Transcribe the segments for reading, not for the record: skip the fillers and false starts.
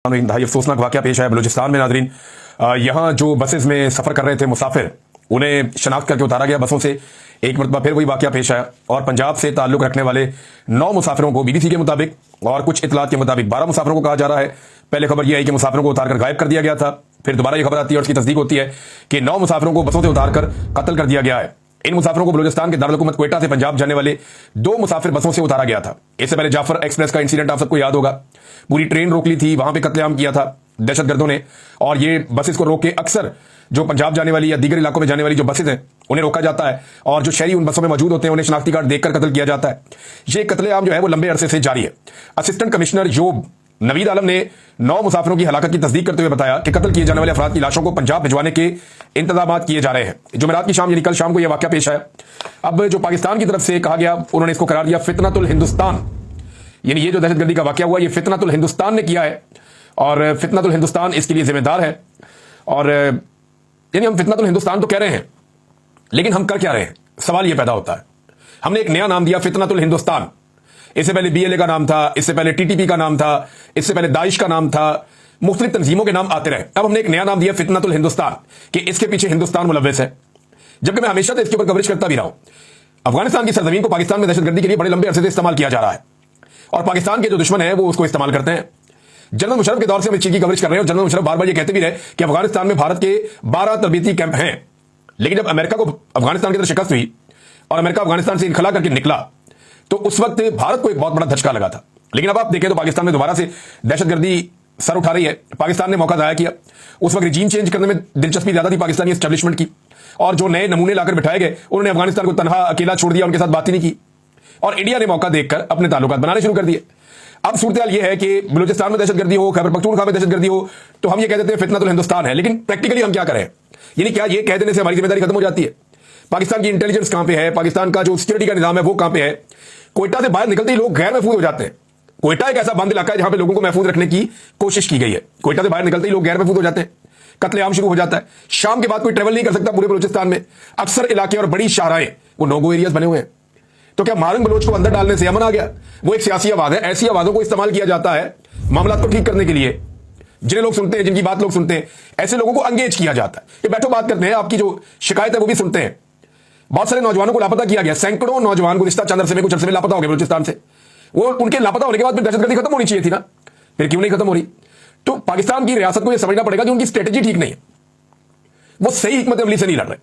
इंतहाई अफसोसनाक वाकया पेश आया बलूचिस्तान में नादरीन। यहाँ जो बसेस में सफर कर रहे थे मुसाफिर, उन्हें शनाख्त करके उतारा गया बसों से। एक मरतबा फिर वही वाकया पेश आया और पंजाब से ताल्लुक रखने वाले 9 मुसाफिरों को बीबीसी के मुताबिक और कुछ इतलात के मुताबिक 12 मुसाफिरों को कहा जा रहा है। पहले खबर यह है कि मुसाफिरों को उतारकर गायब कर दिया गया था, फिर दोबारा यह खबर आती है और उसकी तस्दीक होती है कि 9 मुसाफिरों को बसों से उतारकर कत्ल कर दिया गया है। इन मुसाफिरों को बलूचिस्तान के दारुल हुकूमत क्वेटा से पंजाब जाने वाले 2 मुसाफिर बसों से उतारा गया था। इससे पहले जाफर एक्सप्रेस का इंसिडेंट आप सबको याद होगा, पूरी ट्रेन रोक ली थी, वहां पे कत्लेआम किया था दहशतगर्दों ने। और ये बसेस को रोक के अक्सर जो पंजाब जाने वाली या दीगर इलाकों में जाने वाली जो बसेस हैं उन्हें रोका जाता है और जो शहरी उन बसों में मौजूद होते हैं उन्हें शनाख्ती कार्ड देखकर कत्ल किया जाता है। ये कत्लेआम जो है वो लंबे अरसे से जारी है। असिस्टेंट कमिश्नर योब नवीद आलम ने 9 मुसाफिरों की हलाकत की तस्दीक करते हुए बताया कि कत्ल किए जाने वाले अफराद की लाशों को पंजाब भिजवाने के इंतजाम किए जा रहे हैं। जुमेरात की शाम यानी कल शाम को यह वाकया पेश आया। अब जो पाकिस्तान की तरफ से कहा गया, उन्होंने इसको करार दिया फितनतुल हिंदुस्तान, यानी ये जो दहशतगर्दी का वाकया हुआ ये फितनतुल हिंदुस्तान ने किया है और फितनतुल हिंदुस्तान इसके लिए जिम्मेदार है। और यानी हम फितनतुल हिंदुस्तान तो कह रहे हैं, लेकिन हम कर क्या रहे हैं, सवाल यह पैदा होता है। हमने एक नया नाम दिया फितनतुल हिंदुस्तान। इससे पहले बीएलए का नाम था, इससे पहले टीटीपी का नाम था, इससे पहले दाइश का नाम था, मुख्तलिफ तंजीमों के नाम आते रहे। अब हमने एक नया नाम दिया फितनतुल हिंदुस्तान कि इसके पीछे हिंदुस्तान मुलव्वस है। जबकि मैं हमेशा से इसके ऊपर कवरेज करता भी रहा हूं। अफगानिस्तान की सरजमीन को पाकिस्तान में दहशतगर्दी के लिए बड़े लंबे अरसे से इस्तेमाल किया जा रहा है और पाकिस्तान के जो दुश्मन है वो उसको इस्तेमाल करते हैं। जनरल मुशर्रफ के दौर से हम इस चीज की कवरेज कर रहे हैं और जनरल मुशर्रफ बार बार ये कहते भी रहे कि अफगानिस्तान में भारत के 12 तरबीती कैंप हैं। लेकिन जब अमेरिका को अफगानिस्तान की तरफ शिकस्त हुई और अमेरिका अफगानिस्तान से इनखला करके निकला तो उस वक्त भारत को एक बहुत बड़ा धचका लगा था। लेकिन अब आप देखें तो पाकिस्तान में दोबारा से दहशतगर्दी सर उठा रही है। पाकिस्तान ने मौका जाया किया। उस वक्त रिजीम चेंज करने में दिलचस्पी ज्यादा थी पाकिस्तानी एस्टेब्लिशमेंट की और जो नए नमूने लाकर बिठाए गए उन्होंने अफगानिस्तान को तनहा अकेला छोड़ दिया, उनके साथ बात ही नहीं की और इंडिया ने मौका देखकर अपने ताल्लुकात बनाने शुरू कर दिए। अब सूरत यह है कि बलूचिस्तान में दहशतगर्दी हो, खैबर पख्तूनख्वा में दहशतगर्दी हो तो हम ये कह देते हैं फितनतुल हिंदुस्तान है। लेकिन प्रैक्टिकली हम क्या करें, यानी क्या ये कह देने से हमारी जिम्मेदारी खत्म हो जाती है? पाकिस्तान की इंटेलिजेंस कहां पे है, पाकिस्तान का जो सिक्योरिटी का निजाम है वो कहां पे है? कोयटा से बाहर निकलते ही लोग गैर महफूज हो जाते हैं। कोयटा एक ऐसा बंद इलाका है जहां पे लोगों को महफूज रखने की कोशिश की गई है। कोयटा से बाहर निकलते ही लोग गैर महफूज हो जाते हैं, कत्लेआम शुरू हो जाता है। शाम के बाद कोई ट्रेवल नहीं कर सकता पूरे बलूचिस्तान में। अक्सर इलाके और बड़ी शाहराएं वो नो-गो एरियाज बने हुए हैं। तो क्या मारंग बलोच को अंदर डालने से अमन आ गया? वो एक सियासी आवाज है। ऐसी आवाजों को इस्तेमाल किया जाता है मामला को ठीक करने के लिए। जिन्हें लोग सुनते हैं, जिनकी बात लोग सुनते हैं, ऐसे लोगों को अंगेज किया जाता है कि बैठो बात करते हैं, आपकी जो शिकायत है वो भी सुनते हैं। बहुत सारे नौजवानों को लापता किया गया, सैकड़ों नौजवान गुज़िश्ता चंद अरसे में कुछ अरसे में लापता हो गए बलूचिस्तान से। वो उनके लापता होने के बाद फिर दहशतगर्दी खत्म होनी चाहिए थी ना, फिर क्यों नहीं खत्म हो रही? तो पाकिस्तान की रियासत को यह समझना पड़ेगा कि उनकी स्ट्रेटेजी ठीक नहीं है, वो सही हिकमत अमली से नहीं लड़ रहे।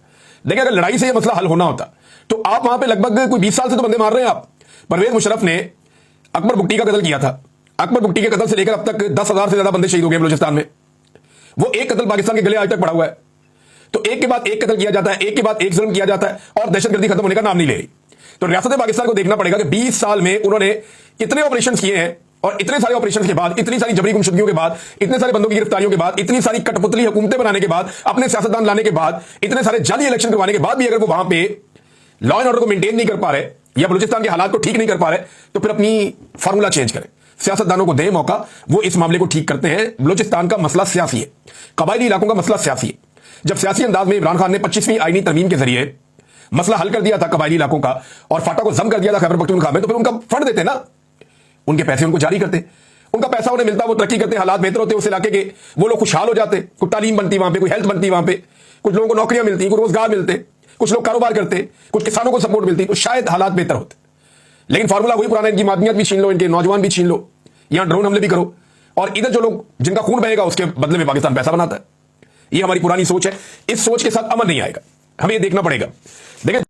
देखिए अगर लड़ाई से यह मसला हल होना होता तो आप वहां पे लगभग कोई 20 साल से तो बंदे मार रहे हैं आप। परवेज मुशर्रफ ने अकबर बुगटी का कत्ल किया था। अकबर बुगटी के कत्ल से लेकर अब तक 10,000 से ज्यादा बंदे शहीद हो गए बलूचिस्तान में। वो एक कत्ल पाकिस्तान के गले आज तक पड़ा हुआ है। तो एक के बाद एक कत्ल किया जाता है, एक के बाद एक जुल्म किया जाता है और दहशतगर्दी खत्म होने का नाम नहीं ले रही। तो रियासत पाकिस्तान को देखना पड़ेगा कि 20 साल में उन्होंने कितने ऑपरेशन किए हैं और इतने सारे ऑपरेशन के बाद, इतनी सारी जबरी गुमशुदगियों के बाद, इतने सारे बंदों की गिरफ्तारियों के बाद, इतनी सारी कठपुतली हुकूमतें बनाने के बाद, अपने सियासतदान लाने के बाद, इतने सारे जाली इलेक्शन करवाने के बाद भी अगर वो वहां पे लॉ एंड ऑर्डर को मेंटेन नहीं कर पा रहे या बलूचिस्तान के हालात को ठीक नहीं कर पा रहे तो फिर अपनी फार्मूला चेंज करें, सियासतदानों को दें मौका, वो इस मामले को ठीक करते हैं। बलूचिस्तान का मसला सियासी है, कबायली इलाकों का मसला सियासी है। जब सियासी अंदाज में इमरान खान ने 25वीं आईनी तरमीम के जरिए मसला हल कर दिया था कबायली इलाकों का और फाटा को जम कर दिया था खैबर पख्तूनख्वा में, तो फिर उनका फंड देते ना, उनके पैसे उनको जारी करते, उनका पैसा उन्हें मिलता, वो तरक्की करते, हालात बेहतर होते उस इलाके के, वो लोग खुशहाल हो जाते, कोई तालीम बनती वहां पे, कोई हेल्थ बनती वहां पे, कुछ लोगों को नौकरियां मिलती, कोई रोजगार मिलते, कुछ लोग कारोबार करते, कुछ किसानों को सपोर्ट मिलती, तो शायद हालात बेहतर होते। लेकिन फार्मूला वही पुराना, इनकी मादनियत भी छीन लो, इनके नौजवान भी छीन लो, यहां ड्रोन हमले भी करो और इधर जो लोग जिनका खून बहेगा उसके बदले में पाकिस्तान पैसा बनाता है। ये हमारी पुरानी सोच है। इस सोच के साथ अमन नहीं आएगा, हमें ये देखना पड़ेगा। देखिए